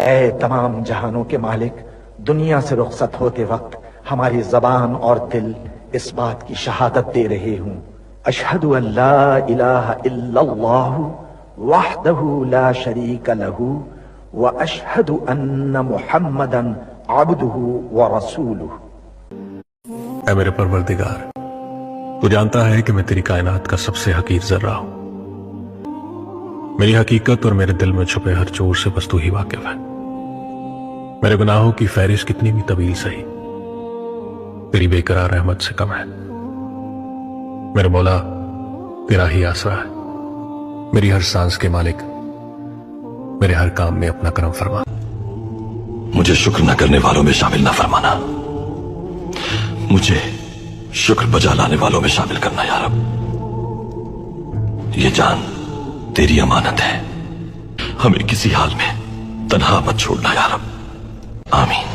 اے تمام جہانوں کے مالک، دنیا سے رخصت ہوتے وقت ہماری زبان اور دل اس بات کی شہادت دے رہے ہوں، اشہد ان لا الہ الا اللہ وحدہ لا شریک لہ واشہد ان محمدا عبدہ ورسولہ۔ اے میرے پروردگار، تو جانتا ہے کہ میں تیری کائنات کا سب سے حقیر ذرہ ہوں۔ میری حقیقت اور میرے دل میں چھپے ہر چور سے بس تو ہی واقف ہے۔ میرے گناہوں کی فہرست کتنی بھی طویل سہی تیری بے قرار رحمت سے کم ہے۔ میرے مولا، تیرا ہی آسرا ہے، میری ہر سانس کے مالک، میرے ہر کام میں اپنا کرم فرما۔ مجھے شکر نہ کرنے والوں میں شامل نہ فرمانا، مجھے شکر بجا لانے والوں میں شامل کرنا یا رب۔ یہ جان تیری امانت ہے، ہمیں کسی حال میں تنہا مت چھوڑنا یا رب، آمین۔